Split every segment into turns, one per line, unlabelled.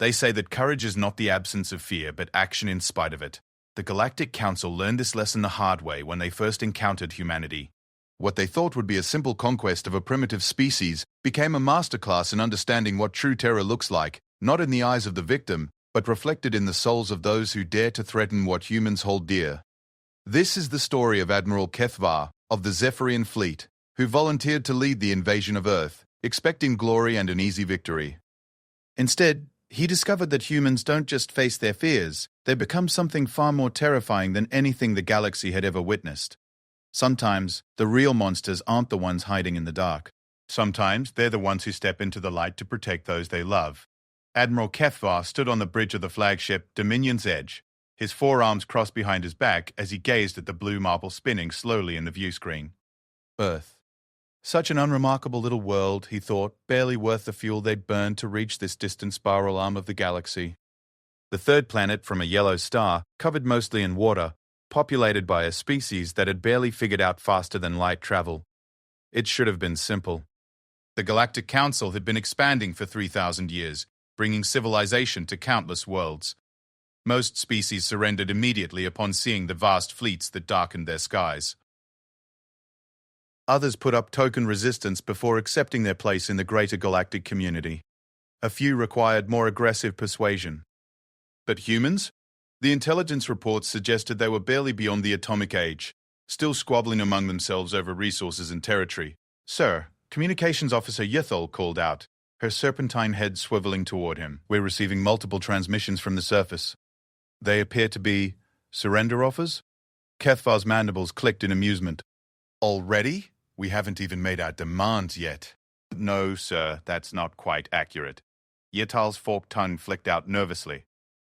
They say that courage is not the absence of fear, but action in spite of it. The Galactic Council learned this lesson the hard way when they first encountered humanity. What they thought would be a simple conquest of a primitive species became a masterclass in understanding what true terror looks like, not in the eyes of the victim, but reflected in the souls of those who dare to threaten what humans hold dear. This is the story of Admiral Kethvar of the Zephyrian Fleet, who volunteered to lead the invasion of Earth, expecting glory and an easy victory. Instead, he discovered that humans don't just face their fears, they become something far more terrifying than anything the galaxy had ever witnessed. Sometimes, the real monsters aren't the ones hiding in the dark. Sometimes, they're the ones who step into the light to protect those they love. Admiral Kethvar stood on the bridge of the flagship Dominion's Edge, his forearms crossed behind his back as he gazed at the blue marble spinning slowly in the viewscreen. Earth. Such an unremarkable little world, he thought, barely worth the fuel they'd burned to reach this distant spiral arm of the galaxy. The third planet from a yellow star, covered mostly in water, populated by a species that had barely figured out faster than light travel. It should have been simple. The Galactic Council had been expanding for 3,000 years, bringing civilization to countless worlds. Most species surrendered immediately upon seeing the vast fleets that darkened their skies. Others put up token resistance before accepting their place in the greater galactic community. A few required more aggressive persuasion. But humans? The intelligence reports suggested they were barely beyond the atomic age, still squabbling among themselves over resources and territory. "Sir," Communications Officer Ythol called out, her serpentine head swiveling toward him. "We're receiving multiple transmissions from the surface. They appear to be surrender offers?" Kethvar's mandibles clicked in amusement. "Already? We haven't even made our demands yet." "No, sir, that's not quite accurate." Ythal's forked tongue flicked out nervously.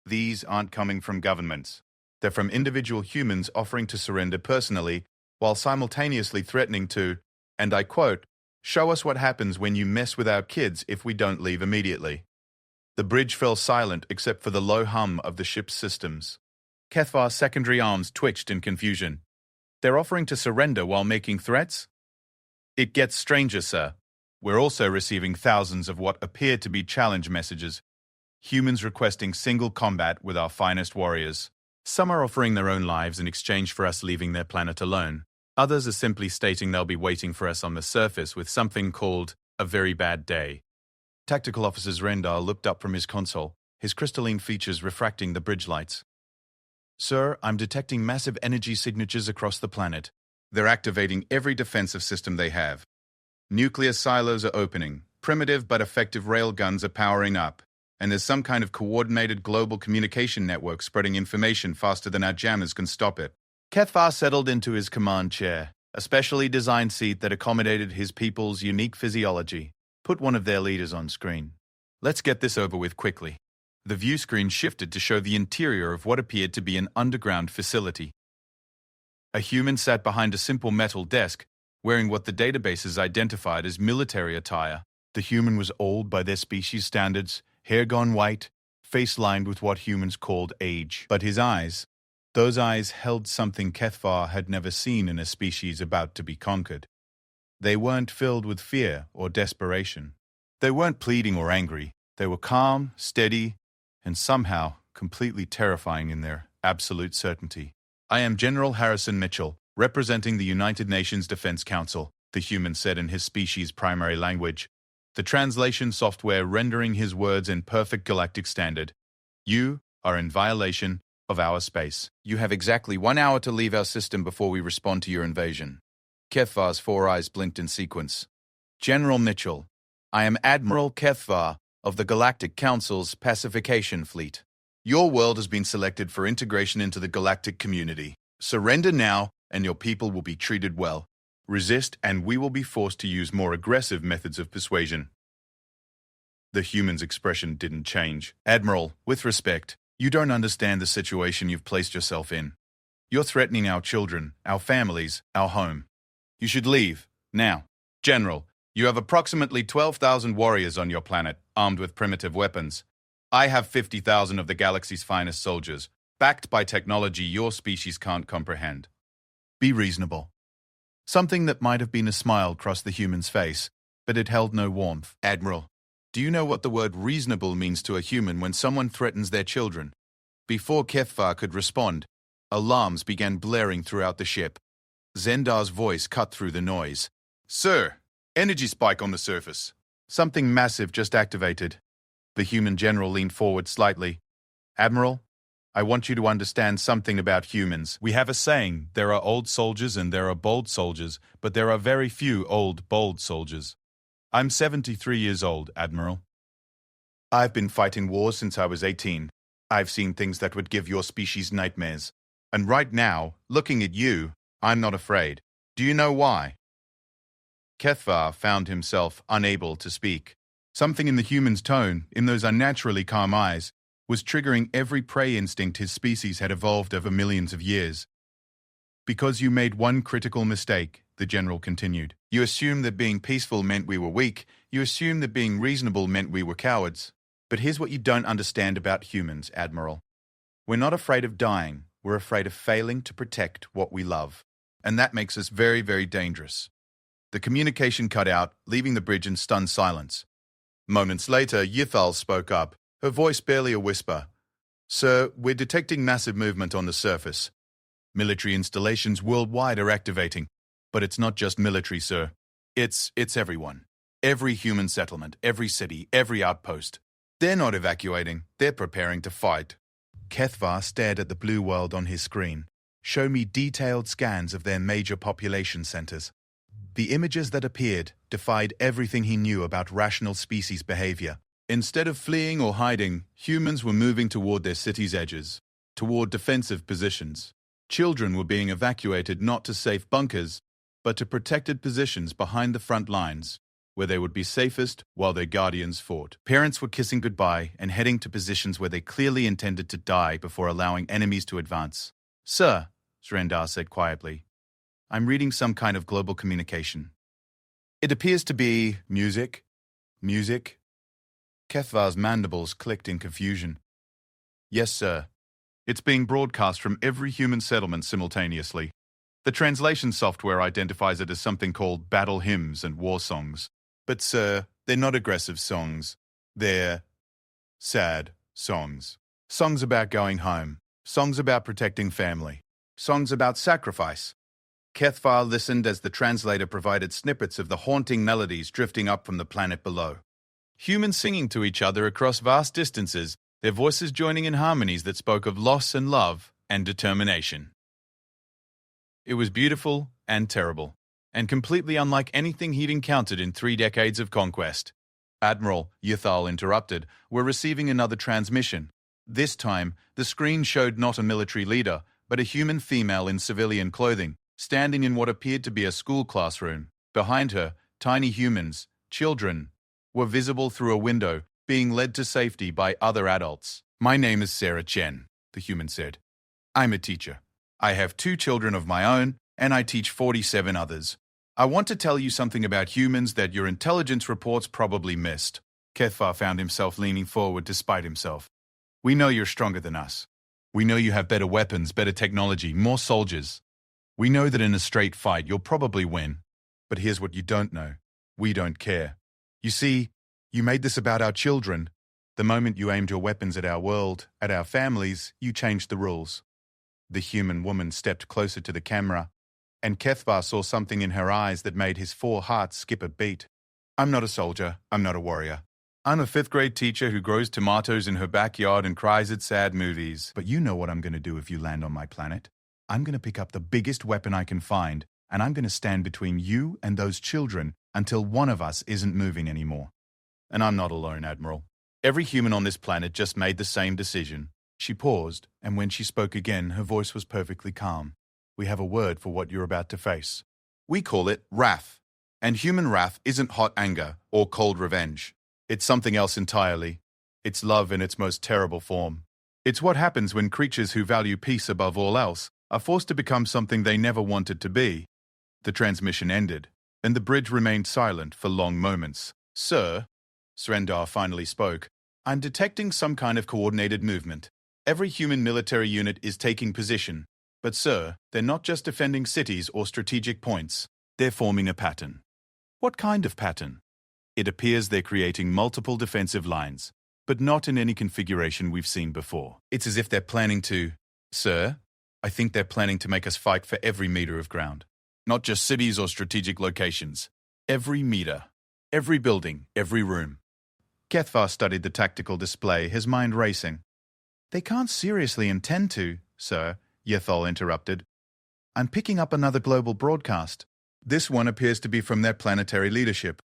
"These aren't coming from governments. They're from individual humans offering to surrender personally, while simultaneously threatening to, and I quote, show us what happens when you mess with our kids if we don't leave immediately." The bridge fell silent except for the low hum of the ship's systems. Kethvar's secondary arms twitched in confusion. "They're offering to surrender while making threats?" "It gets stranger, sir. We're also receiving thousands of what appear to be challenge messages. Humans requesting single combat with our finest warriors. Some are offering their own lives in exchange for us leaving their planet alone. Others are simply stating they'll be waiting for us on the surface with something called a very bad day." Tactical Officer Rendar looked up from his console, his crystalline features refracting the bridge lights. "Sir, I'm detecting massive energy signatures across the planet. They're activating every defensive system they have. Nuclear silos are opening, primitive but effective railguns are powering up, and there's some kind of coordinated global communication network spreading information faster than our jammers can stop it." Kethvar settled into his command chair, a specially designed seat that accommodated his people's unique physiology. Put one of their leaders on screen. "Let's get this over with quickly." The view screen shifted to show the interior of what appeared to be an underground facility. A human sat behind a simple metal desk, wearing what the databases identified as military attire. The human was old by their species standards, hair gone white, face lined with what humans called age. But his eyes, those eyes held something Kethvar had never seen in a species about to be conquered. They weren't filled with fear or desperation. They weren't pleading or angry. They were calm, steady, and somehow completely terrifying in their absolute certainty. "I am General Harrison Mitchell, representing the United Nations Defense Council," the human said in his species' primary language, the translation software rendering his words in perfect galactic standard. "You are in violation of our space. You have exactly 1 hour to leave our system before we respond to your invasion." Kethvar's 4 eyes blinked in sequence. "General Mitchell, I am Admiral Kethvar of the Galactic Council's Pacification Fleet. Your world has been selected for integration into the galactic community. Surrender now, and your people will be treated well. Resist, and we will be forced to use more aggressive methods of persuasion." The human's expression didn't change. "Admiral, with respect, you don't understand the situation you've placed yourself in. You're threatening our children, our families, our home. You should leave, now. General, you have approximately 12,000 warriors on your planet, armed with primitive weapons. I have 50,000 of the galaxy's finest soldiers, backed by technology your species can't comprehend. Be reasonable." Something that might have been a smile crossed the human's face, but it held no warmth. "Admiral, Do you know what the word reasonable means to a human when someone threatens their children? Before Kethvar could respond, alarms began blaring throughout the ship. Zendar's voice cut through the noise. Sir, energy spike on the surface. Something massive just activated. The human general leaned forward slightly. Admiral, I want you to understand something about humans. We have a saying, there are old soldiers and there are bold soldiers, but there are very few old, bold soldiers. I'm 73 years old, Admiral. I've been fighting wars since I was 18. I've seen things that would give your species nightmares. And right now, looking at you, I'm not afraid. Do you know why? Kethvar found himself unable to speak. Something in the human's tone, in those unnaturally calm eyes, was triggering every prey instinct his species had evolved over millions of years. Because you made one critical mistake, the general continued. You assumed that being peaceful meant we were weak. You assumed that being reasonable meant we were cowards. But here's what you don't understand about humans, Admiral. We're not afraid of dying. We're afraid of failing to protect what we love. And that makes us very, very dangerous. The communication cut out, leaving the bridge in stunned silence. Moments later, Yithal spoke up, her voice barely a whisper. Sir, we're detecting massive movement on the surface. Military installations worldwide are activating. But it's not just military, sir. It's everyone. Every human settlement, every city, every outpost. They're not evacuating. They're preparing to fight. Kethvar stared at the blue world on his screen. Show me detailed scans of their major population centers. The images that appeared defied everything he knew about rational species behavior. Instead of fleeing or hiding, humans were moving toward their cities' edges, toward defensive positions. Children were being evacuated not to safe bunkers, but to protected positions behind the front lines, where they would be safest while their guardians fought. Parents were kissing goodbye and heading to positions where they clearly intended to die before allowing enemies to advance. Sir, Srendar said quietly, I'm reading some kind of global communication. It appears to be music. Music? Kethvar's mandibles clicked in confusion. Yes, sir. It's being broadcast from every human settlement simultaneously. The translation software identifies it as something called battle hymns and war songs. But, sir, they're not aggressive songs. They're sad songs. Songs about going home. Songs about protecting family. Songs about sacrifice. Kethvar listened as the translator provided snippets of the haunting melodies drifting up from the planet below. Humans singing to each other across vast distances, their voices joining in harmonies that spoke of loss and love and determination. It was beautiful and terrible, and completely unlike anything he'd encountered in 3 decades of conquest. Admiral, Yithal interrupted, were receiving another transmission. This time, the screen showed not a military leader, but a human female in civilian clothing, standing in what appeared to be a school classroom. Behind her, tiny humans, children, were visible through a window, being led to safety by other adults. My name is Sarah Chen, the human said. I'm a teacher. I have 2 children of my own, and I teach 47 others. I want to tell you something about humans that your intelligence reports probably missed. Kethvar found himself leaning forward despite himself. We know you're stronger than us. We know you have better weapons, better technology, more soldiers. We know that in a straight fight you'll probably win. But here's what you don't know. We don't care. You see, you made this about our children. The moment you aimed your weapons at our world, at our families, you changed the rules. The human woman stepped closer to the camera, and Kethvar saw something in her eyes that made his 4 hearts skip a beat. I'm not a soldier. I'm not a warrior. I'm a 5th-grade teacher who grows tomatoes in her backyard and cries at sad movies. But you know what I'm going to do if you land on my planet. I'm going to pick up the biggest weapon I can find, and I'm going to stand between you and those children until one of us isn't moving anymore. And I'm not alone, Admiral. Every human on this planet just made the same decision. She paused, and when she spoke again, her voice was perfectly calm. We have a word for what you're about to face. We call it wrath. And human wrath isn't hot anger or cold revenge. It's something else entirely. It's love in its most terrible form. It's what happens when creatures who value peace above all else are forced to become something they never wanted to be. The transmission ended, and the bridge remained silent for long moments. Sir, Srendar finally spoke, I'm detecting some kind of coordinated movement. Every human military unit is taking position. But sir, they're not just defending cities or strategic points. They're forming a pattern. What kind of pattern? It appears they're creating multiple defensive lines, but not in any configuration we've seen before. It's as if they're planning to... Sir, I think they're planning to make us fight for every meter of ground. Not just cities or strategic locations. Every meter. Every building. Every room. Kethvar studied the tactical display, his mind racing. They can't seriously intend to, sir, Yethol interrupted. I'm picking up another global broadcast. This one appears to be from their planetary leadership.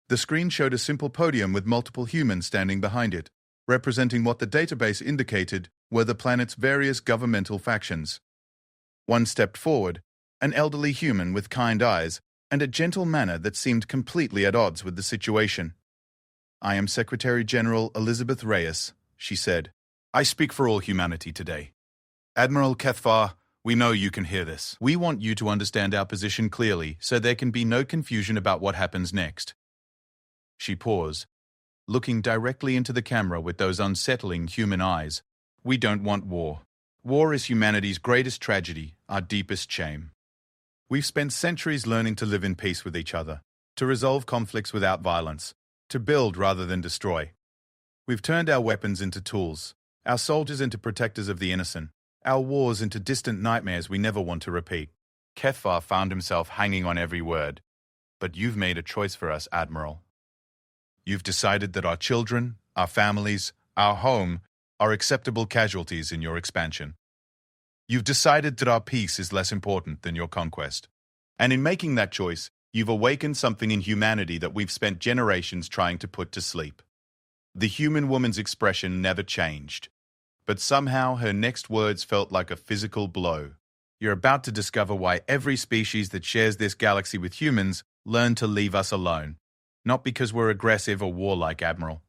The screen showed a simple podium with multiple humans standing behind it, representing what the database indicated were the planet's various governmental factions. One stepped forward, an elderly human with kind eyes and a gentle manner that seemed completely at odds with the situation. I am Secretary General Elizabeth Reyes, she said. I speak for all humanity today. Admiral Kethvar, we know you can hear this. We want you to understand our position clearly so there can be no confusion about what happens next. She paused, looking directly into the camera with those unsettling human eyes. We don't want war. War is humanity's greatest tragedy, our deepest shame. We've spent centuries learning to live in peace with each other, to resolve conflicts without violence, to build rather than destroy. We've turned our weapons into tools, our soldiers into protectors of the innocent, our wars into distant nightmares we never want to repeat. Kethvar found himself hanging on every word. But you've made a choice for us, Admiral. You've decided that our children, our families, our home are acceptable casualties in your expansion. You've decided that our peace is less important than your conquest. And in making that choice, you've awakened something in humanity that we've spent generations trying to put to sleep. The human woman's expression never changed, but somehow her next words felt like a physical blow. You're about to discover why every species that shares this galaxy with humans learned to leave us alone. Not because we're aggressive or warlike, Admiral.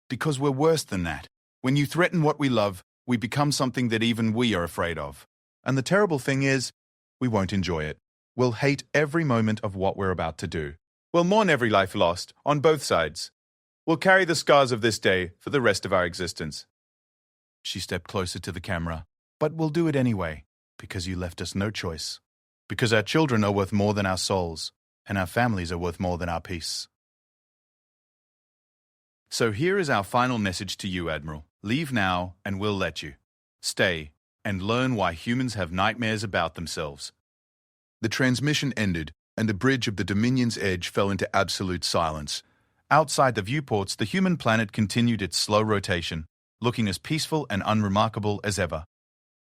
Because we're worse than that. When you threaten what we love, we become something that even we are afraid of. And the terrible thing is, we won't enjoy it. We'll hate every moment of what we're about to do. We'll mourn every life lost, on both sides. We'll carry the scars of this day for the rest of our existence. She stepped closer to the camera. But we'll do it anyway, because you left us no choice. Because our children are worth more than our souls, and our families are worth more than our peace. So here is our final message to you, Admiral. Leave now, and we'll let you. Stay, and learn why humans have nightmares about themselves. The transmission ended, and the bridge of the Dominion's edge fell into absolute silence. Outside the viewports, the human planet continued its slow rotation, looking as peaceful and unremarkable as ever.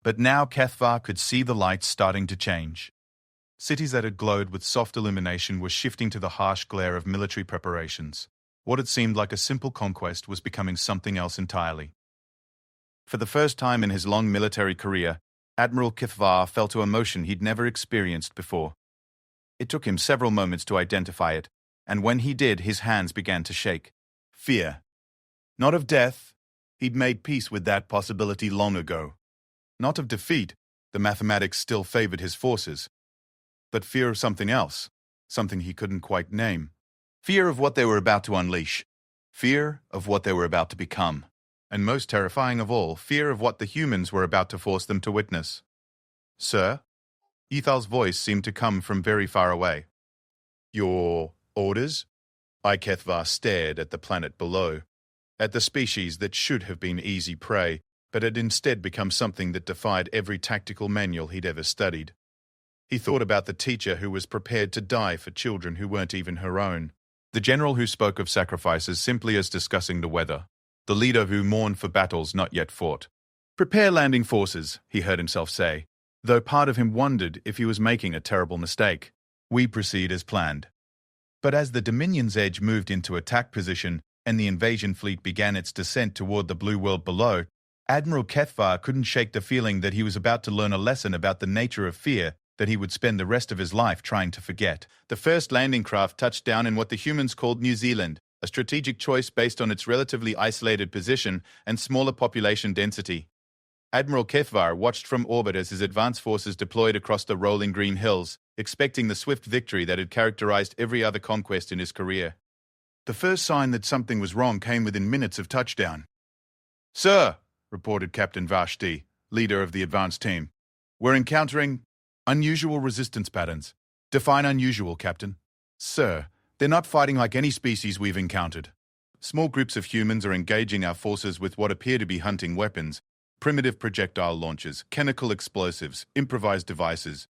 But now Kethvar could see the lights starting to change. Cities that had glowed with soft illumination were shifting to the harsh glare of military preparations. What had seemed like a simple conquest was becoming something else entirely. For the first time in his long military career, Admiral Kethvar felt an emotion he'd never experienced before. It took him several moments to identify it, and when he did, his hands began to shake. Fear. Not of death. He'd made peace with that possibility long ago. Not of defeat. The mathematics still favored his forces. But fear of something else, something he couldn't quite name. Fear of what they were about to unleash. Fear of what they were about to become. And most terrifying of all, fear of what the humans were about to force them to witness. Sir? Ethal's voice seemed to come from very far away. Your orders? Kethvar stared at the planet below, at the species that should have been easy prey, but had instead become something that defied every tactical manual he'd ever studied. He thought about the teacher who was prepared to die for children who weren't even her own, the general who spoke of sacrifices simply as discussing the weather, the leader who mourned for battles not yet fought. Prepare landing forces, he heard himself say, though part of him wondered if he was making a terrible mistake. We proceed as planned. But as the Dominion's edge moved into attack position and the invasion fleet began its descent toward the blue world below, Admiral Kethvar couldn't shake the feeling that he was about to learn a lesson about the nature of fear that he would spend the rest of his life trying to forget. The first landing craft touched down in what the humans called New Zealand, a strategic choice based on its relatively isolated position and smaller population density. Admiral Kethvar watched from orbit as his advance forces deployed across the rolling green hills, expecting the swift victory that had characterized every other conquest in his career. The first sign that something was wrong came within minutes of touchdown. Sir, reported Captain Vashti, leader of the advance team, we're encountering unusual resistance patterns. Define unusual, Captain. Sir, They're not fighting like any species we've encountered. Small groups of humans are engaging our forces with what appear to be hunting weapons, primitive projectile launchers, chemical explosives, improvised devices.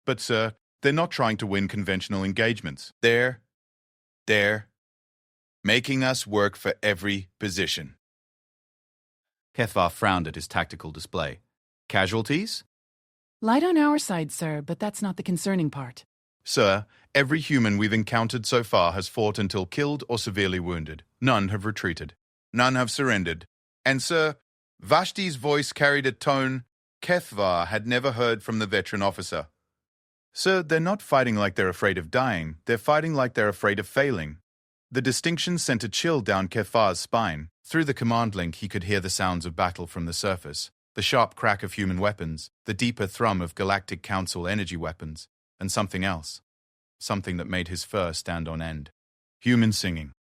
But, sir, they're not trying to win conventional engagements. They're making us work for every position.
Kethvar frowned at his tactical display. Casualties?
Light on our side, sir, but that's not the concerning part.
Sir, every human we've encountered so far has fought until killed or severely wounded. None have retreated. None have surrendered. And, sir, Vashti's voice carried a tone Kethvar had never heard from the veteran officer. Sir, they're not fighting like they're afraid of dying. They're fighting like they're afraid of failing. The distinction sent a chill down Kethvar's spine. Through the command link, he could hear the sounds of battle from the surface, the sharp crack of human weapons, the deeper thrum of Galactic Council energy weapons, and something else. Something that made his fur stand on end. Humans singing.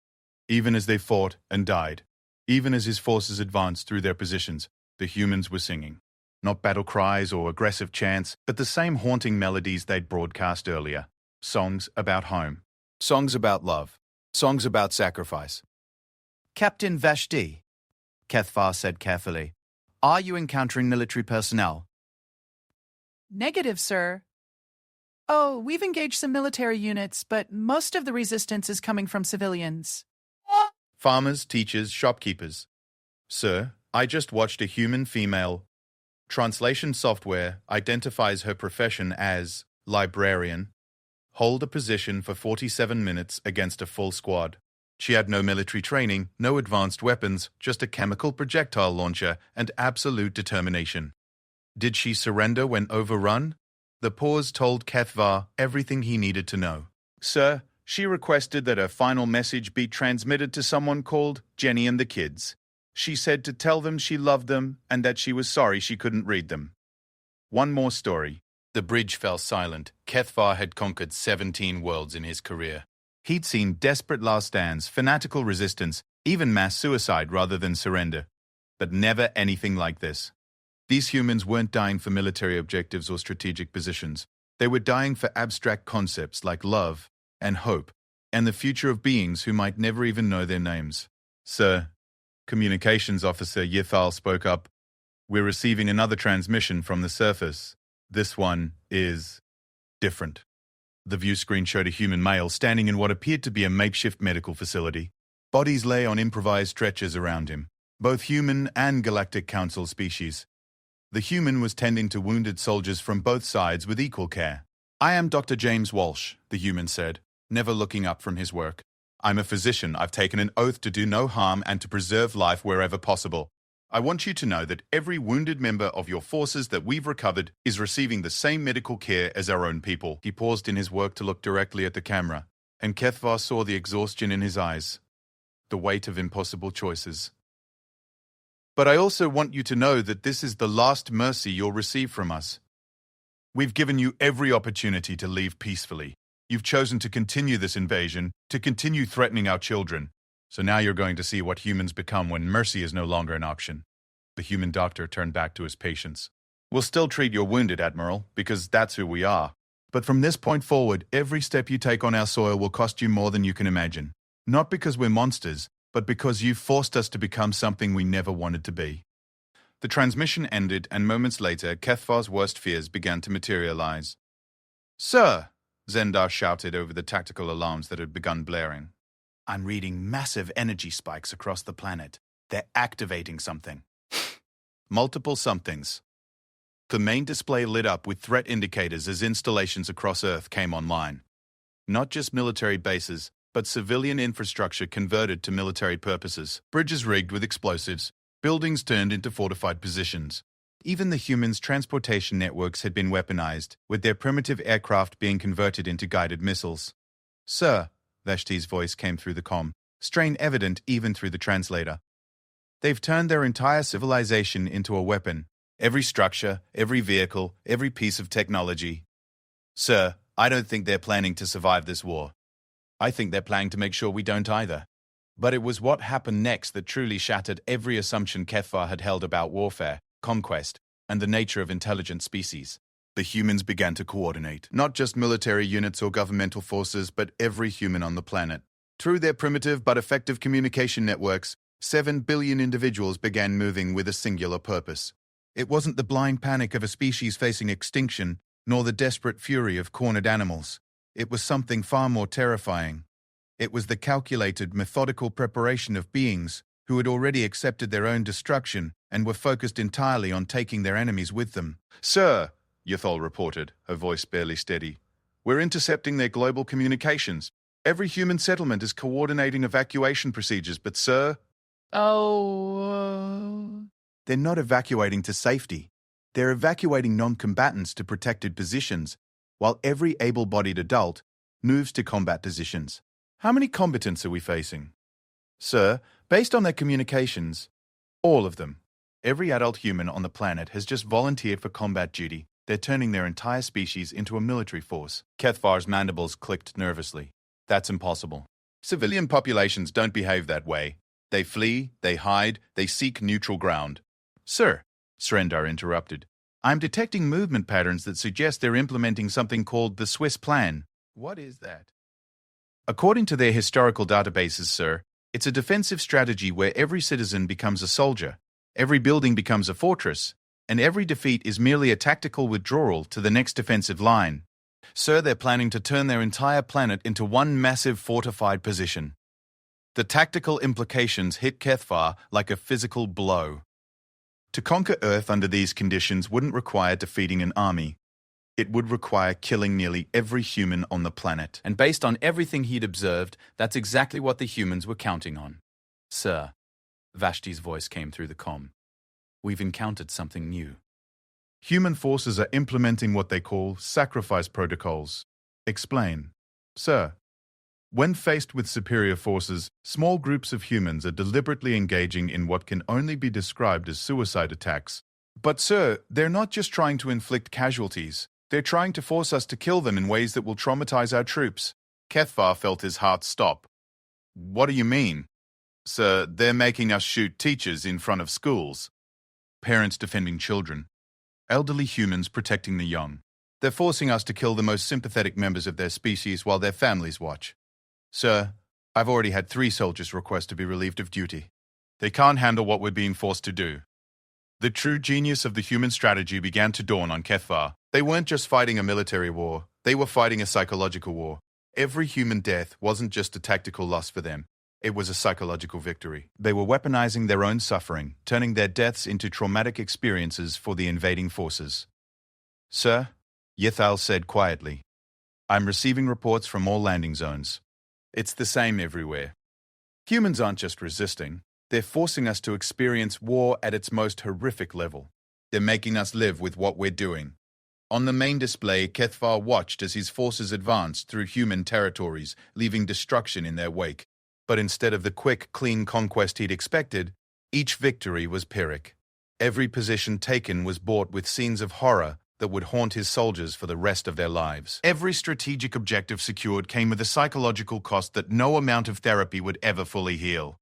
Even as they fought and died, even as his forces advanced through their positions, the humans were singing. Not battle cries or aggressive chants, but the same haunting melodies they'd broadcast earlier. Songs about home. Songs about love. Songs about sacrifice.
Captain Vashti, Kethvar said carefully, are you encountering military personnel?
Negative, sir. Oh, we've engaged some military units, but most of the resistance is coming from civilians.
Farmers, teachers, shopkeepers. Sir, I just watched a human female. Translation software identifies her profession as librarian. Hold a position for 47 minutes against a full squad. She had no military training, no advanced weapons, just a chemical projectile launcher and absolute determination. Did she surrender when overrun? The pause told Kethvar everything he needed to know. Sir, she requested that her final message be transmitted to someone called Jenny and the kids. She said to tell them she loved them and that she was sorry she couldn't read them. One more story. The bridge fell silent. Kethvar had conquered 17 worlds in his career. He'd seen desperate last stands, fanatical resistance, even mass suicide rather than surrender. But never anything like this. These humans weren't dying for military objectives or strategic positions. They were dying for abstract concepts like love and hope and the future of beings who might never even know their names. Sir, Communications Officer Yithal spoke up. We're receiving another transmission from the surface. This one is different. The view screen showed a human male standing in what appeared to be a makeshift medical facility. Bodies lay on improvised stretchers around him, both human and Galactic Council species. The human was tending to wounded soldiers from both sides with equal care. I am Dr. James Walsh, the human said, never looking up from his work. I'm a physician. I've taken an oath to do no harm and to preserve life wherever possible. I want you to know that every wounded member of your forces that we've recovered is receiving the same medical care as our own people. He paused in his work to look directly at the camera, and Kethvar saw the exhaustion in his eyes, the weight of impossible choices. But I also want you to know that this is the last mercy you'll receive from us. We've given you every opportunity to leave peacefully. You've chosen to continue this invasion, to continue threatening our children. So now you're going to see what humans become when mercy is no longer an option. The human doctor turned back to his patients. We'll still treat your wounded, Admiral, because that's who we are. But from this point forward, every step you take on our soil will cost you more than you can imagine. Not because we're monsters, but because you've forced us to become something we never wanted to be. The transmission ended, and moments later, Kethvar's worst fears began to materialize. Sir! Zendar shouted over the tactical alarms that had begun blaring. I'm reading massive energy spikes across the planet. They're activating something. Multiple somethings. The main display lit up with threat indicators as installations across Earth came online. Not just military bases, but civilian infrastructure converted to military purposes. Bridges rigged with explosives, buildings turned into fortified positions. Even the humans' transportation networks had been weaponized, with their primitive aircraft being converted into guided missiles. Sir, Vashti's voice came through the comm, strain evident even through the translator. They've turned their entire civilization into a weapon. Every structure, every vehicle, every piece of technology. Sir, I don't think they're planning to survive this war. I think they're planning to make sure we don't either. But it was what happened next that truly shattered every assumption Kethvar had held about warfare, conquest, and the nature of intelligent species. The humans began to coordinate, not just military units or governmental forces, but every human on the planet. Through their primitive but effective communication networks, 7 billion individuals began moving with a singular purpose. It wasn't the blind panic of a species facing extinction, nor the desperate fury of cornered animals. It was something far more terrifying. It was the calculated, methodical preparation of beings who had already accepted their own destruction and were focused entirely on taking their enemies with them. "Sir," Yathol reported, her voice barely steady, "we're intercepting their global communications. Every human settlement is coordinating evacuation procedures, but sir..."
Oh.
They're not evacuating to safety. They're evacuating non-combatants to protected positions, while every able-bodied adult moves to combat positions.
"How many combatants are we facing?" "Sir, based on their communications, all of them. Every adult human on the planet has just volunteered for combat duty. They're turning their entire species into a military force." Kethvar's mandibles clicked nervously. "That's impossible. Civilian populations don't behave that way. They flee, they hide, they seek neutral ground." "Sir," Srendar interrupted, "I'm detecting movement patterns that suggest they're implementing something called the Swiss Plan." "What is that?" "According to their historical databases, sir, it's a defensive strategy where every citizen becomes a soldier, every building becomes a fortress, and every defeat is merely a tactical withdrawal to the next defensive line. Sir, they're planning to turn their entire planet into one massive fortified position." The tactical implications hit Kethvar like a physical blow. To conquer Earth under these conditions wouldn't require defeating an army. It would require killing nearly every human on the planet. And based on everything he'd observed, that's exactly what the humans were counting on. "Sir," Vashti's voice came through the comm, "we've encountered something new." "Human forces are implementing what they call sacrifice protocols." "Explain." "Sir, when faced with superior forces, small groups of humans are deliberately engaging in what can only be described as suicide attacks. But sir, they're not just trying to inflict casualties. They're trying to force us to kill them in ways that will traumatize our troops." Kethvar felt his heart stop. "What do you mean?" "Sir, they're making us shoot teachers in front of schools, parents defending children, elderly humans protecting the young. They're forcing us to kill the most sympathetic members of their species while their families watch. Sir, I've already had 3 soldiers request to be relieved of duty. They can't handle what we're being forced to do." The true genius of the human strategy began to dawn on Kethvar. They weren't just fighting a military war, they were fighting a psychological war. Every human death wasn't just a tactical loss for them, it was a psychological victory. They were weaponizing their own suffering, turning their deaths into traumatic experiences for the invading forces. "Sir," Yethal said quietly, "I'm receiving reports from all landing zones. It's the same everywhere. Humans aren't just resisting, they're forcing us to experience war at its most horrific level. They're making us live with what we're doing." On the main display, Kethvar watched as his forces advanced through human territories, leaving destruction in their wake. But instead of the quick, clean conquest he'd expected, each victory was Pyrrhic. Every position taken was bought with scenes of horror that would haunt his soldiers for the rest of their lives. Every strategic objective secured came with a psychological cost that no amount of therapy would ever fully heal.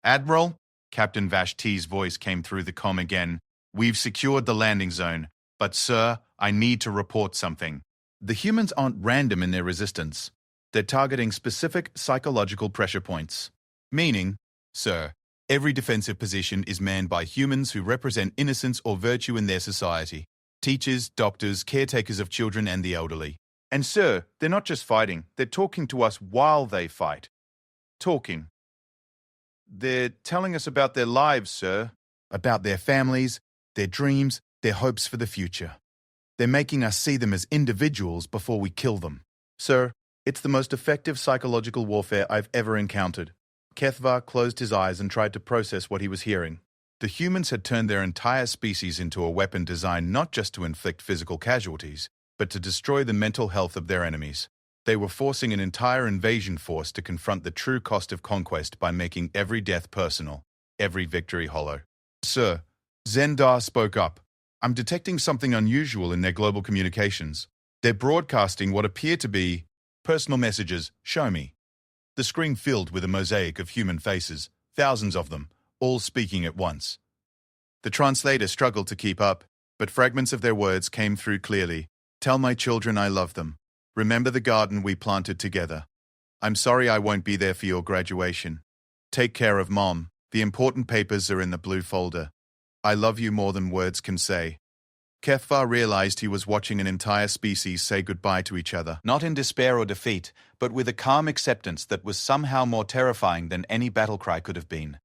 "Admiral," Captain Vashti's voice came through the comm again, "we've secured the landing zone, but sir, I need to report something." The humans aren't random in their resistance. They're targeting specific psychological pressure points. Meaning, sir, every defensive position is manned by humans who represent innocence or virtue in their society. Teachers, doctors, caretakers of children and the elderly. And sir, they're not just fighting, they're talking to us while they fight. Talking. They're telling us about their lives, sir. About their families, their dreams, their hopes for the future. They're making us see them as individuals before we kill them. Sir, it's the most effective psychological warfare I've ever encountered. Kethvar closed his eyes and tried to process what he was hearing. The humans had turned their entire species into a weapon designed not just to inflict physical casualties, but to destroy the mental health of their enemies. They were forcing an entire invasion force to confront the true cost of conquest by making every death personal, every victory hollow. Sir, Zendar spoke up. I'm detecting something unusual in their global communications. They're broadcasting what appear to be personal messages, show me. The screen filled with a mosaic of human faces, thousands of them, all speaking at once. The translator struggled to keep up, but fragments of their words came through clearly,
Tell my children I love them. Remember the garden we planted together. I'm sorry I won't be there for your graduation. Take care of Mom. The important papers are in the blue folder. I love you more than words can say. Kefvar realized he was watching an entire species say goodbye to each other, not in despair or defeat, but with a calm acceptance that was somehow more terrifying than any battle cry could have been.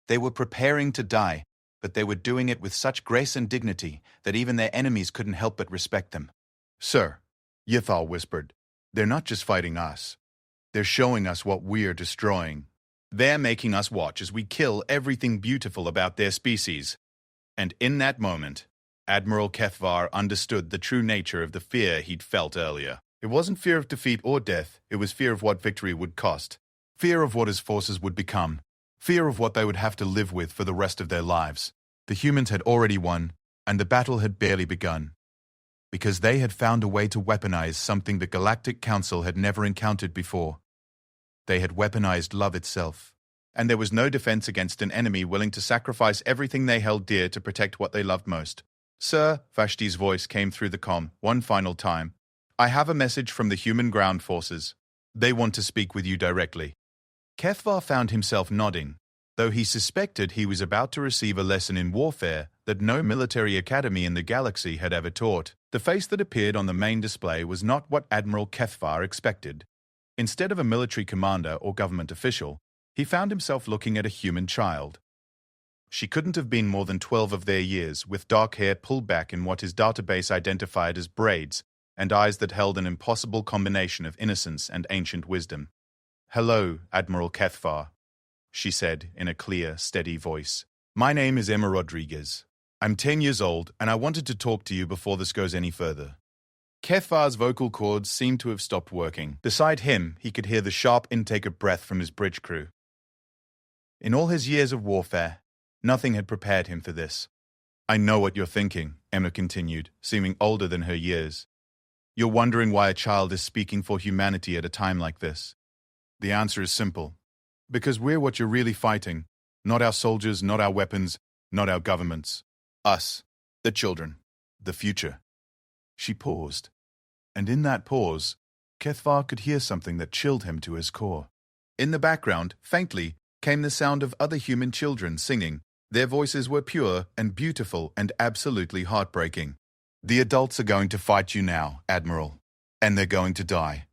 They were preparing to die, but they were doing it with such grace and dignity that even their enemies couldn't help but respect them.
Sir, Yithal whispered, they're not just fighting us. They're showing us what we're destroying. They're making us watch as we kill everything beautiful about their species. And in that moment, Admiral Kefvar understood the true nature of the fear he'd felt earlier. It wasn't fear of defeat or death, it was fear of what victory would cost. Fear of what his forces would become. Fear of what they would have to live with for the rest of their lives. The humans had already won, and the battle had barely begun. Because they had found a way to weaponize something the Galactic Council had never encountered before. They had weaponized love itself. And there was no defense against an enemy willing to sacrifice everything they held dear to protect what they loved most. Sir, Vashti's voice came through the comm one final time. I have a message from the human ground forces. They want to speak with you directly. Kefvar found himself nodding, though he suspected he was about to receive a lesson in warfare that no military academy in the galaxy had ever taught. The face that appeared on the main display was not what Admiral Kefvar expected. Instead of a military commander or government official, he found himself looking at a human child. She couldn't have been more than 12 of their years, with dark hair pulled back in what his database identified as braids, and eyes that held an impossible combination of innocence and ancient wisdom. Hello, Admiral Kefvar, she said in a clear, steady voice. My name is Emma Rodriguez. I'm 10 years old, and I wanted to talk to you before this goes any further. Kefvar's vocal cords seemed to have stopped working. Beside him, he could hear the sharp intake of breath from his bridge crew. In all his years of warfare, nothing had prepared him for this. I know what you're thinking, Emma continued, seeming older than her years. You're wondering why a child is speaking for humanity at a time like this. The answer is simple. Because we're what you're really fighting. Not our soldiers, not our weapons, not our governments. Us, the children, the future. She paused. And in that pause, Kefvar could hear something that chilled him to his core. In the background, faintly, came the sound of other human children singing. Their voices were pure and beautiful and absolutely heartbreaking. The adults are going to fight you now, Admiral. And they're going to die.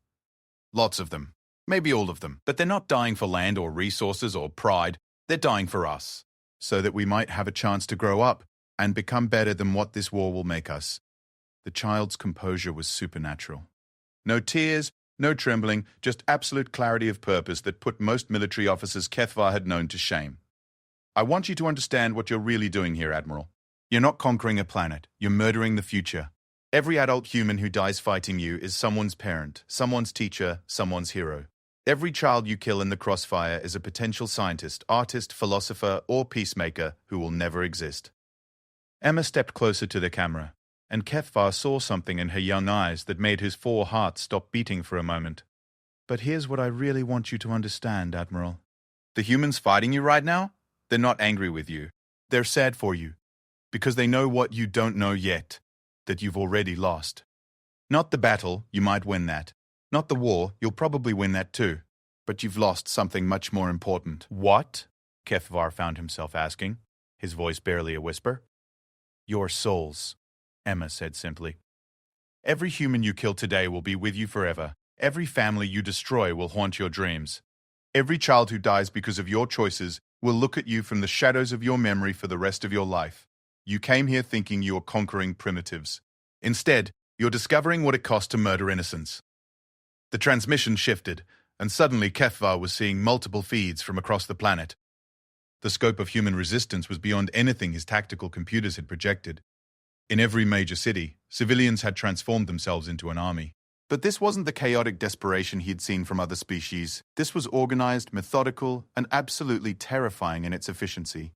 Lots of them. Maybe all of them. But they're not dying for land or resources or pride. They're dying for us. So that we might have a chance to grow up and become better than what this war will make us. The child's composure was supernatural. No tears, no trembling, just absolute clarity of purpose that put most military officers Kefvar had known to shame. I want you to understand what you're really doing here, Admiral. You're not conquering a planet. You're murdering the future. Every adult human who dies fighting you is someone's parent, someone's teacher, someone's hero. Every child you kill in the crossfire is a potential scientist, artist, philosopher, or peacemaker who will never exist. Emma stepped closer to the camera, and Kefvar saw something in her young eyes that made his 4 hearts stop beating for a moment. But here's what I really want you to understand, Admiral. The humans fighting you right now? They're not angry with you. They're sad for you. Because they know what you don't know yet, that you've already lost. Not the battle, you might win that. Not the war, you'll probably win that too. But you've lost something much more important. What? Kefvar found himself asking, his voice barely a whisper. Your souls, Emma said simply. Every human you kill today will be with you forever. Every family you destroy will haunt your dreams. Every child who dies because of your choices will look at you from the shadows of your memory for the rest of your life. You came here thinking you were conquering primitives. Instead, you're discovering what it costs to murder innocents. The transmission shifted, and suddenly Kefvar was seeing multiple feeds from across the planet. The scope of human resistance was beyond anything his tactical computers had projected. In every major city, civilians had transformed themselves into an army. But this wasn't the chaotic desperation he'd seen from other species. This was organized, methodical, and absolutely terrifying in its efficiency.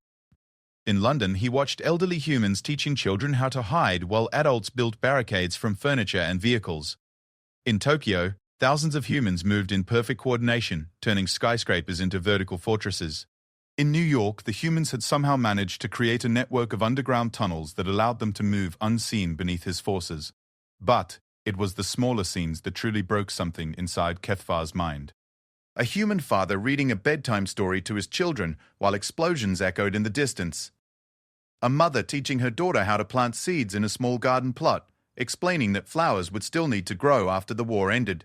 In London, he watched elderly humans teaching children how to hide while adults built barricades from furniture and vehicles. In Tokyo, thousands of humans moved in perfect coordination, turning skyscrapers into vertical fortresses. In New York, the humans had somehow managed to create a network of underground tunnels that allowed them to move unseen beneath his forces. But, It was the smaller scenes that truly broke something inside Kethfar's mind. A human father reading a bedtime story to his children while explosions echoed in the distance. A mother teaching her daughter how to plant seeds in a small garden plot, explaining that flowers would still need to grow after the war ended.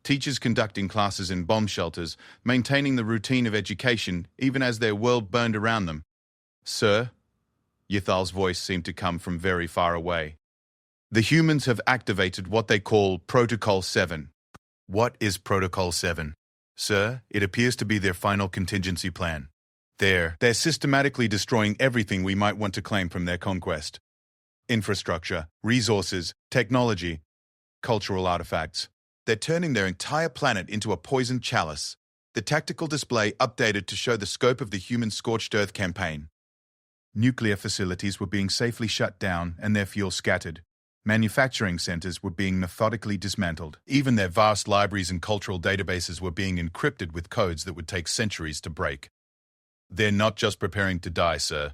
Teachers conducting classes in bomb shelters, maintaining the routine of education even as their world burned around them. "Sir?" Yithal's voice seemed to come from very far away. "The humans have activated what they call Protocol 7. "What is Protocol 7? "Sir, it appears to be their final contingency plan. They're systematically destroying everything we might want to claim from their conquest. Infrastructure, resources, technology, cultural artifacts. They're turning their entire planet into a poisoned chalice. The tactical display updated to show the scope of the human scorched earth campaign. Nuclear facilities were being safely shut down and their fuel scattered. Manufacturing centers were being methodically dismantled. Even their vast libraries and cultural databases were being encrypted with codes that would take centuries to break. They're not just preparing to die, sir,"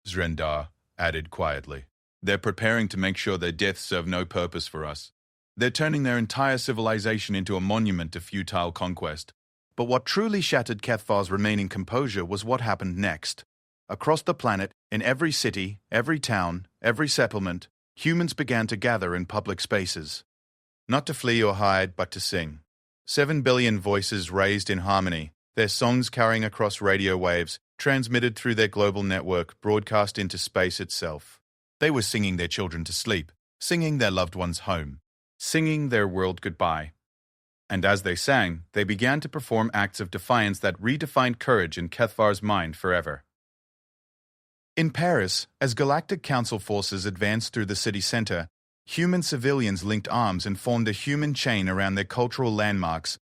Zrendar added quietly. "They're preparing to make sure their deaths serve no purpose for us. They're turning their entire civilization into a monument to futile conquest." But what truly shattered Kethfar's remaining composure was what happened next. Across the planet, in every city, every town, every settlement, humans began to gather in public spaces. Not to flee or hide, but to sing. 7 billion voices raised in harmony, their songs carrying across radio waves, transmitted through their global network, broadcast into space itself. They were singing their children to sleep, singing their loved ones home, singing their world goodbye. And as they sang, they began to perform acts of defiance that redefined courage in Kethfar's mind forever. In Paris, as Galactic Council forces advanced through the city center, human civilians linked arms and formed a human chain around their cultural landmarks,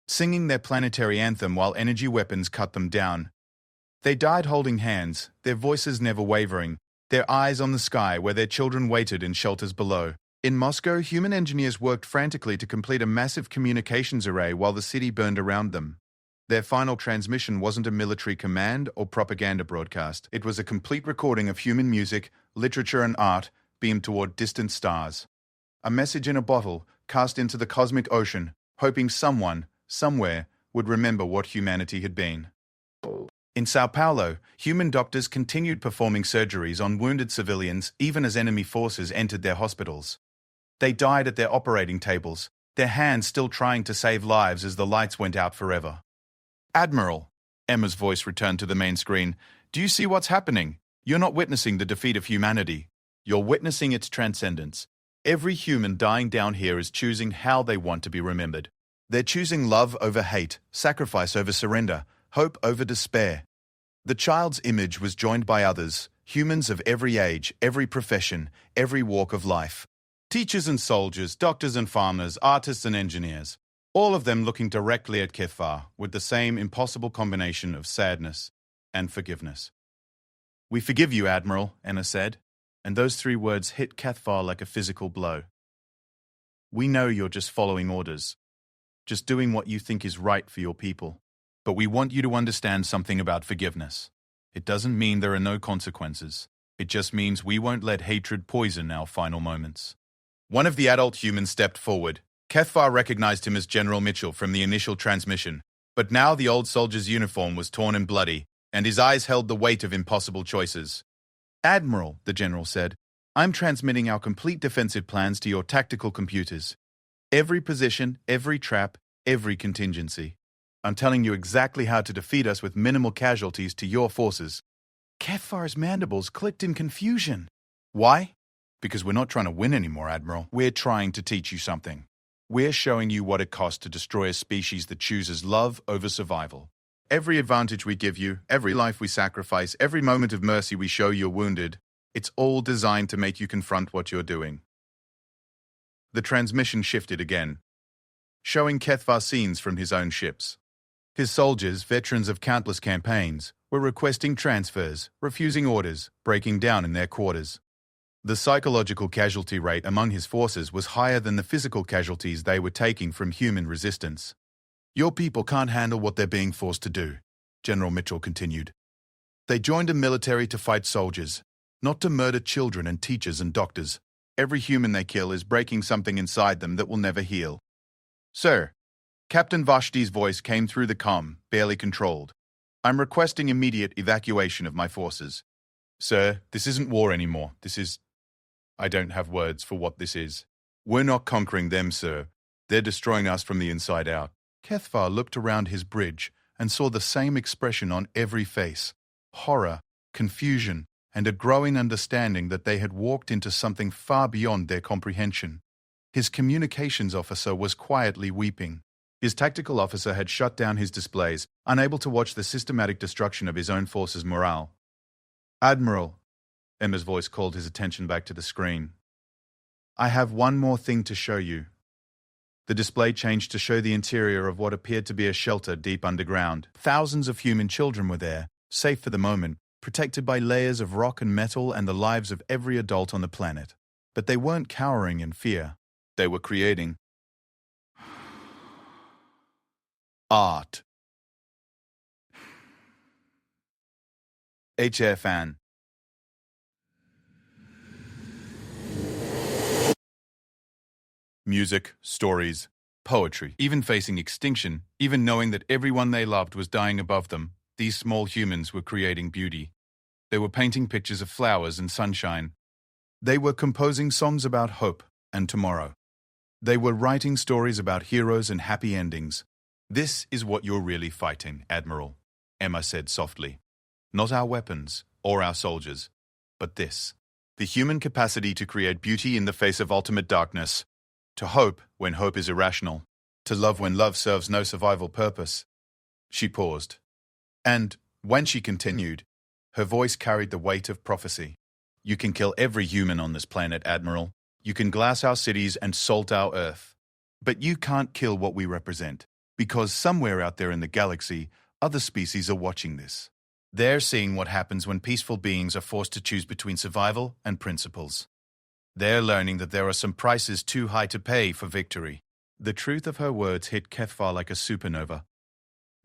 singing their planetary anthem while energy weapons cut them down. They died holding hands, their voices never wavering, their eyes on the sky where their children waited in shelters below. In Moscow, human engineers worked frantically to complete a massive communications array while the city burned around them. Their final transmission wasn't a military command or propaganda broadcast. It was a complete recording of human music, literature and art beamed toward distant stars. A message in a bottle cast into the cosmic ocean, hoping someone, somewhere, would remember what humanity had been. In Sao Paulo, human doctors continued performing surgeries on wounded civilians even as enemy forces entered their hospitals. They died at their operating tables, their hands still trying to save lives as the lights went out forever. "Admiral," Emma's voice returned to the main screen, "do you see what's happening? You're not witnessing the defeat of humanity. You're witnessing its transcendence. Every human dying down here is choosing how they want to be remembered. They're choosing love over hate, sacrifice over surrender, hope over despair." The child's image was joined by others, humans of every age, every profession, every walk of life. Teachers and soldiers, doctors and farmers, artists and engineers. All of them looking directly at Kethfar with the same impossible combination of sadness and forgiveness. "We forgive you, Admiral," Anna said, and those 3 words hit Kethfar like a physical blow. "We know you're just following orders, just doing what you think is right for your people. But we want you to understand something about forgiveness. It doesn't mean there are no consequences. It just means we won't let hatred poison our final moments." One of the adult humans stepped forward. Kethfar recognized him as General Mitchell from the initial transmission, but now the old soldier's uniform was torn and bloody, and his eyes held the weight of impossible choices. "Admiral," the general said, "I'm transmitting our complete defensive plans to your tactical computers. Every position, every trap, every contingency. I'm telling you exactly how to defeat us with minimal casualties to your forces." Kethfar's mandibles clicked in confusion. "Why?" "Because we're not trying to win anymore, Admiral. We're trying to teach you something. We're showing you what it costs to destroy a species that chooses love over survival. Every advantage we give you, every life we sacrifice, every moment of mercy we show you're wounded, it's all designed to make you confront what you're doing." The transmission shifted again, showing Kethfar scenes from his own ships. His soldiers, veterans of countless campaigns, were requesting transfers, refusing orders, breaking down in their quarters. The psychological casualty rate among his forces was higher than the physical casualties they were taking from human resistance. "Your people can't handle what they're being forced to do," General Mitchell continued. "They joined a military to fight soldiers, not to murder children and teachers and doctors. Every human they kill is breaking something inside them that will never heal. Sir, Captain Vashti's voice came through the comm, barely controlled. I'm requesting immediate evacuation of my forces. Sir, this isn't war anymore. This is... I don't have words for what this is. We're not conquering them, sir. They're destroying us from the inside out. Kethvar looked around his bridge and saw the same expression on every face. Horror, confusion, and a growing understanding that they had walked into something far beyond their comprehension. His communications officer was quietly weeping. His tactical officer had shut down his displays, unable to watch the systematic destruction of his own forces' morale. Admiral, Emma's voice called his attention back to the screen. I have one more thing to show you. The display changed to show the interior of what appeared to be a shelter deep underground. Thousands of human children were there, safe for the moment, protected by layers of rock and metal and the lives of every adult on the planet. But they weren't cowering in fear. They were creating art. HFN. Music, stories, poetry. Even facing extinction, even knowing that everyone they loved was dying above them, these small humans were creating beauty. They were painting pictures of flowers and sunshine. They were composing songs about hope and tomorrow. They were writing stories about heroes and happy endings. This is what you're really fighting, Admiral, Emma said softly. Not our weapons or our soldiers, but this. The human capacity to create beauty in the face of ultimate darkness. To hope when hope is irrational. To love when love serves no survival purpose. She paused. And, when she continued, her voice carried the weight of prophecy. You can kill every human on this planet, Admiral. You can glass our cities and salt our Earth. But you can't kill what we represent. Because somewhere out there in the galaxy, other species are watching this. They're seeing what happens when peaceful beings are forced to choose between survival and principles. They're learning that there are some prices too high to pay for victory. The truth of her words hit Kethvar like a supernova.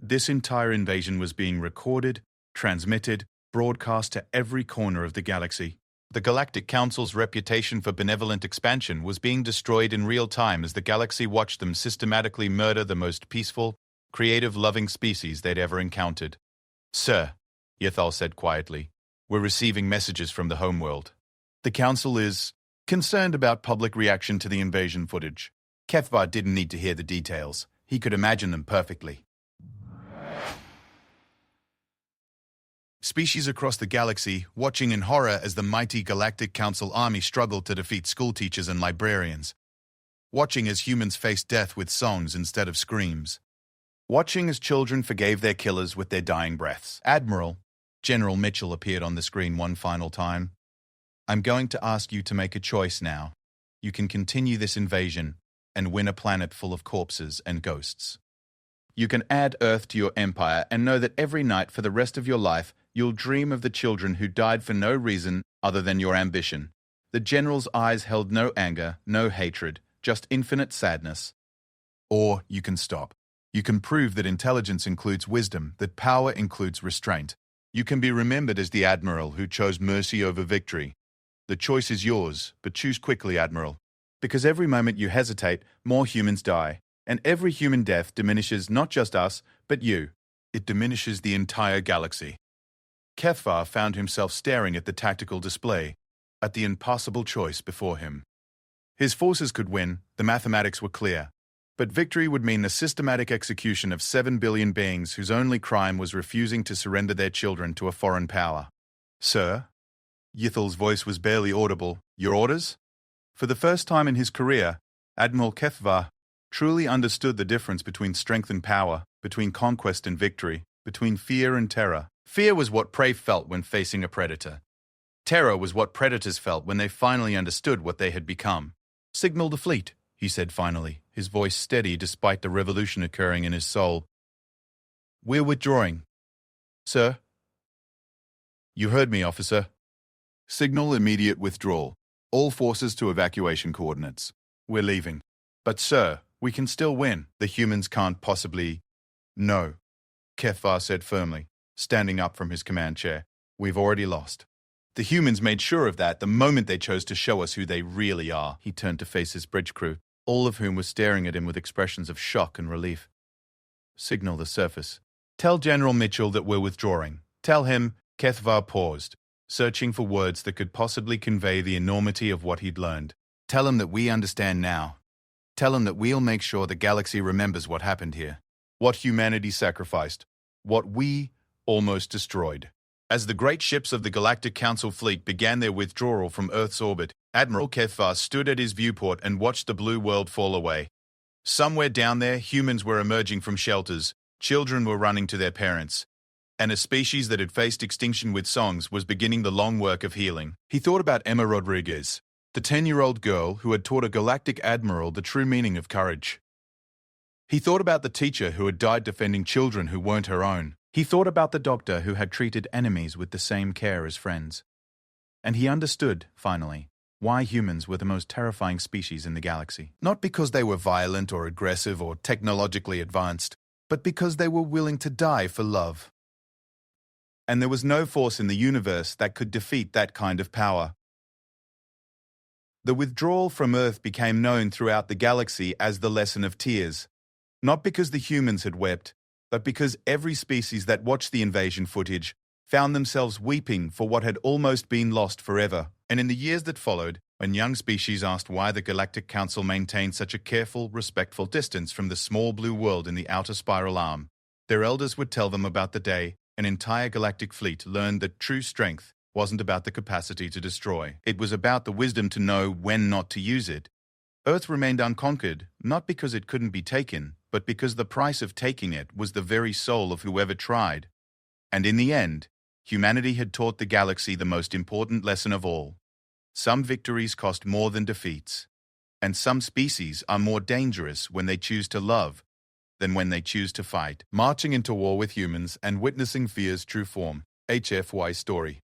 This entire invasion was being recorded, transmitted, broadcast to every corner of the galaxy. The Galactic Council's reputation for benevolent expansion was being destroyed in real time as the galaxy watched them systematically murder the most peaceful, creative, loving species they'd ever encountered. Sir, Yathal said quietly, we're receiving messages from the homeworld. The Council is concerned about public reaction to the invasion footage. Kethvar didn't need to hear the details. He could imagine them perfectly. Species across the galaxy, watching in horror as the mighty Galactic Council army struggled to defeat schoolteachers and librarians. Watching as humans faced death with songs instead of screams. Watching as children forgave their killers with their dying breaths. Admiral, General Mitchell appeared on the screen one final time. I'm going to ask you to make a choice now. You can continue this invasion and win a planet full of corpses and ghosts. You can add Earth to your empire and know that every night for the rest of your life, you'll dream of the children who died for no reason other than your ambition. The general's eyes held no anger, no hatred, just infinite sadness. Or you can stop. You can prove that intelligence includes wisdom, that power includes restraint. You can be remembered as the admiral who chose mercy over victory. The choice is yours, but choose quickly, Admiral. Because every moment you hesitate, more humans die. And every human death diminishes not just us, but you. It diminishes the entire galaxy. Kethvar found himself staring at the tactical display, at the impossible choice before him. His forces could win, the mathematics were clear. But victory would mean the systematic execution of 7 billion beings whose only crime was refusing to surrender their children to a foreign power. Sir? Yithal's voice was barely audible. Your orders? For the first time in his career, Admiral Kethvar truly understood the difference between strength and power, between conquest and victory, between fear and terror. Fear was what prey felt when facing a predator. Terror was what predators felt when they finally understood what they had become. Signal the fleet, he said finally, his voice steady despite the revolution occurring in his soul. We're withdrawing. Sir? You heard me, officer. Signal immediate withdrawal. All forces to evacuation coordinates. We're leaving. But sir, we can still win. The humans can't possibly... No, Kethvar said firmly, standing up from his command chair. We've already lost. The humans made sure of that the moment they chose to show us who they really are.
He turned to face his bridge crew, all of whom were staring at him with expressions of shock and relief. Signal the surface.
Tell General Mitchell that we're withdrawing. Tell him. Kethvar paused, searching for words that could possibly convey the enormity of what he'd learned.
Tell him that we understand now. Tell him that we'll make sure the galaxy remembers what happened here.
What humanity sacrificed. What we almost destroyed. As the great ships of the Galactic Council fleet began their withdrawal from Earth's orbit, Admiral Kethvar stood at his viewport and watched the blue world fall away. Somewhere down there, humans were emerging from shelters, children were running to their parents, and a species that had faced extinction with songs was beginning the long work of healing. He thought about Emma Rodriguez, the 10-year-old girl who had taught a galactic admiral the true meaning of courage. He thought about the teacher who had died defending children who weren't her own. He thought about the doctor who had treated enemies with the same care as friends. And he understood, finally, why humans were the most terrifying species in the galaxy.
Not because they were violent or aggressive or technologically advanced, but because they were willing to die for love.
And there was no force in the universe that could defeat that kind of power. The withdrawal from Earth became known throughout the galaxy as the Lesson of Tears, not because the humans had wept, but because every species that watched the invasion footage found themselves weeping for what had almost been lost forever. And in the years that followed, when young species asked why the Galactic Council maintained such a careful, respectful distance from the small blue world in the outer spiral arm, their elders would tell them about the day an entire galactic fleet learned that true strength wasn't about the capacity to destroy. It was about the wisdom to know when not to use it. Earth remained unconquered, not because it couldn't be taken, but because the price of taking it was the very soul of whoever tried. And in the end, humanity had taught the galaxy the most important lesson of all. Some victories cost more than defeats, and some species are more dangerous when they choose to love than when they choose to fight.
Marching into war with humans and witnessing fear's true form. HFY Story.